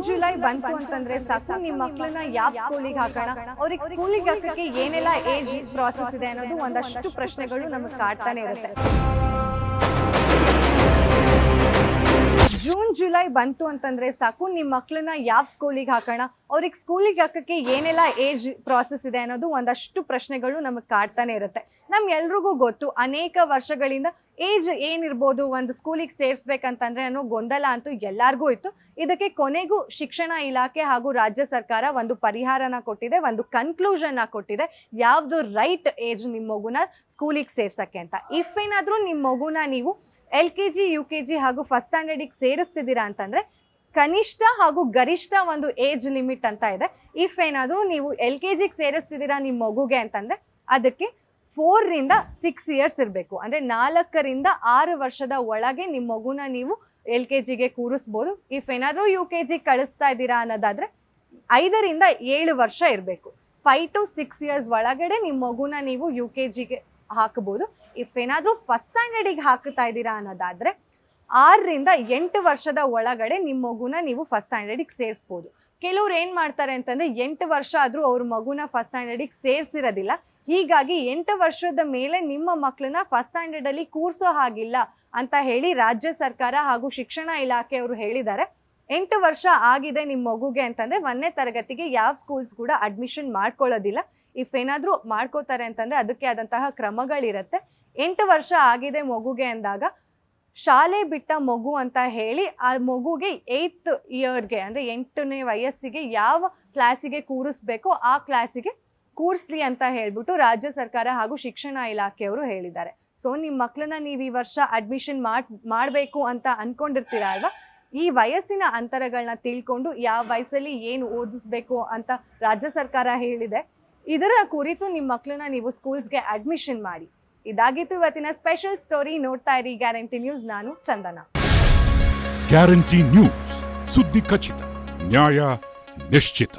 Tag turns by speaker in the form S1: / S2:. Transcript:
S1: July ಬಂತು ಅಂತಂದ್ರೆ ಸಾಕು ನಿಮ್ಮ ಮಕ್ಕಳನ್ನ ಯಾವ ಸ್ಕೂಲಿಗೆ ಹಾಕೋಣ, ಅವ್ರಿಗೆ ಸ್ಕೂಲಿಗೆ ಹಾಕಕ್ಕೆ ಏನೆಲ್ಲ ಏಜ್ ಪ್ರಾಸೆಸ್ ಇದೆ ಅನ್ನೋದು ಒಂದಷ್ಟು ಪ್ರಶ್ನೆಗಳು ನಮಗೆ ಕಾಡ್ತಾನೆ ಇರುತ್ತೆ. ಜೂನ್ ಜುಲೈ ಬಂತು ಅಂತಂದ್ರೆ ಸಾಕು ನಿಮ್ಮ ಮಕ್ಕಳನ್ನ ಯಾವ ಸ್ಕೂಲಿಗೆ ಹಾಕೋಣ, ಅವ್ರಿಗೆ ಸ್ಕೂಲಿಗೆ ಹಾಕಕ್ಕೆ ಏನೆಲ್ಲ ಏಜ್ ಪ್ರಾಸೆಸ್ ಇದೆ ಅನ್ನೋದು ಒಂದಷ್ಟು ಪ್ರಶ್ನೆಗಳು ನಮಗೆ ಕಾಡ್ತಾನೆ ಇರುತ್ತೆ. ಎಲ್ರಿಗೂ ಗೊತ್ತು, ಅನೇಕ ವರ್ಷಗಳಿಂದ ಏಜ್ ಏನಿರ್ಬೋದು ಒಂದು ಸ್ಕೂಲಿಗೆ ಸೇರಿಸ್ಬೇಕಂತಂದ್ರೆ ಅನ್ನೋ ಗೊಂದಲ ಅಂತೂ ಎಲ್ಲರಿಗೂ ಇತ್ತು. ಇದಕ್ಕೆ ಕೊನೆಗೂ ಶಿಕ್ಷಣ ಇಲಾಖೆ ಹಾಗೂ ರಾಜ್ಯ ಸರ್ಕಾರ ಒಂದು ಪರಿಹಾರನ ಕೊಟ್ಟಿದೆ, ಒಂದು ಕನ್ಕ್ಲೂಷನ್ ಕೊಟ್ಟಿದೆ, ಯಾವ್ದು ರೈಟ್ ಏಜ್ ನಿಮ್ಮ ಮಗುನ ಸ್ಕೂಲಿಗೆ ಸೇರ್ಸಕ್ಕೆ ಅಂತ. ಇಫ್ ಏನಾದರೂ ನಿಮ್ಮ ಮಗುನ ನೀವು LKG UKG ಹಾಗೂ ಫಸ್ಟ್ ಸ್ಟ್ಯಾಂಡರ್ಡಿಗೆ ಸೇರಿಸ್ತಿದ್ದೀರಾ ಅಂತಂದರೆ ಕನಿಷ್ಠ ಹಾಗೂ ಗರಿಷ್ಠ ಒಂದು ಏಜ್ ಲಿಮಿಟ್ ಅಂತ ಇದೆ. ಇಫ್ ಏನಾದರೂ ನೀವು LKGಗೆ ಸೇರಿಸ್ತಿದ್ದೀರಾ ನಿಮ್ಮ ಮಗುಗೆ ಅಂತಂದರೆ ಅದಕ್ಕೆ 4 ರಿಂದ 6 ಇಯರ್ಸ್ ಇರಬೇಕು. ಅಂದರೆ 4 ರಿಂದ 6 ವರ್ಷದ ಒಳಗೆ ನಿಮ್ಮ ಮಗುನ ನೀವು LKGಗೆ ಕೂರಿಸ್ಬೋದು. ಇಫ್ ಏನಾದರೂ UKG ಕಳಿಸ್ತಾ ಇದ್ದೀರಾ ಅನ್ನೋದಾದರೆ 5 ರಿಂದ 7 ವರ್ಷ ಇರಬೇಕು. 5 to 6 ಇಯರ್ಸ್ ಒಳಗಡೆ ನಿಮ್ಮ ಮಗುನ ನೀವು UKGಗೆ ಹಾಕಬಹುದು. ಇಫ್ ಏನಾದರೂ ಫಸ್ಟ್ ಸ್ಟ್ಯಾಂಡರ್ಡಿಗೆ ಹಾಕ್ತಾ ಇದ್ದೀರಾ ಅನ್ನೋದಾದರೆ 6 ರಿಂದ 8 ವರ್ಷದ ಒಳಗಡೆ ನಿಮ್ಮ ಮಗುನ ನೀವು ಫಸ್ಟ್ ಸ್ಟ್ಯಾಂಡರ್ಡಿಗೆ ಸೇರಿಸ್ಬೋದು. ಕೆಲವ್ರು ಏನು ಮಾಡ್ತಾರೆ ಅಂತಂದರೆ 8 ವರ್ಷ ಆದರೂ ಅವ್ರ ಮಗುನ ಫಸ್ಟ್ ಸ್ಟ್ಯಾಂಡರ್ಡಿಗೆ ಸೇರಿಸಿರೋದಿಲ್ಲ. ಹೀಗಾಗಿ 8 ವರ್ಷದ ಮೇಲೆ ನಿಮ್ಮ ಮಕ್ಕಳನ್ನ ಫಸ್ಟ್ ಸ್ಟ್ಯಾಂಡರ್ಡಲ್ಲಿ ಕೂರಿಸೋ ಹಾಗಿಲ್ಲ ಅಂತ ಹೇಳಿ ರಾಜ್ಯ ಸರ್ಕಾರ ಹಾಗೂ ಶಿಕ್ಷಣ ಇಲಾಖೆಯವರು ಹೇಳಿದ್ದಾರೆ. 8 ವರ್ಷ ಆಗಿದೆ ನಿಮ್ಮ ಮಗುಗೆ ಅಂತಂದರೆ 1ನೇ ತರಗತಿಗೆ ಯಾವ ಸ್ಕೂಲ್ಸ್ ಕೂಡ ಅಡ್ಮಿಷನ್ ಮಾಡ್ಕೊಳ್ಳೋದಿಲ್ಲ. ಇಫ್ ಏನಾದರೂ ಮಾಡ್ಕೋತಾರೆ ಅಂತಂದರೆ ಅದಕ್ಕೆ ಆದಂತಹ ಕ್ರಮಗಳಿರುತ್ತೆ. 8 ವರ್ಷ ಆಗಿದೆ ಮಗುಗೆ ಅಂದಾಗ ಶಾಲೆ ಬಿಟ್ಟ ಮಗು ಅಂತ ಹೇಳಿ ಆ ಮಗುಗೆ 8th ಇಯರ್ಗೆ ಅಂದರೆ 8ನೇ ವಯಸ್ಸಿಗೆ ಯಾವ ಕ್ಲಾಸಿಗೆ ಕೂರಿಸ್ಬೇಕೋ ಆ ಕ್ಲಾಸಿಗೆ ಕೂರಿಸ್ಲಿ ಅಂತ ಹೇಳ್ಬಿಟ್ಟು ರಾಜ್ಯ ಸರ್ಕಾರ ಹಾಗೂ ಶಿಕ್ಷಣ ಇಲಾಖೆಯವರು ಹೇಳಿದ್ದಾರೆ. ಸೊ ನಿಮ್ಮ ಮಕ್ಕಳನ್ನ ನೀವು ಈ ವರ್ಷ ಅಡ್ಮಿಷನ್ ಮಾಡಬೇಕು ಅಂತ ಅಂದ್ಕೊಂಡಿರ್ತೀರ ಅಲ್ವಾ, ಈ ವಯಸ್ಸಿನ ಅಂತರಗಳನ್ನ ತಿಳ್ಕೊಂಡು ಯಾವ ವಯಸ್ಸಲ್ಲಿ ಏನು ಓದಿಸ್ಬೇಕು ಅಂತ ರಾಜ್ಯ ಸರ್ಕಾರ ಹೇಳಿದೆ. ಇದರ ಕುರಿತು ನಿಮ್ಮ ಮಕ್ಕಳನ್ನ ನೀವು ಸ್ಕೂಲ್ಸ್ಗೆ ಅಡ್ಮಿಷನ್ ಮಾಡಿ. ಇದಾಗಿತ್ತು ಇವತ್ತಿನ ಸ್ಪೆಷಲ್ ಸ್ಟೋರಿ. ನೋಡ್ತಾ ಇರಿ ಗ್ಯಾರಂಟಿ ನ್ಯೂಸ್. ನಾನು ಚಂದನ.
S2: ಗ್ಯಾರಂಟಿ ನ್ಯೂಸ್, ಸುದ್ದಿ ಖಚಿತ, ನ್ಯಾಯ ನಿಶ್ಚಿತ.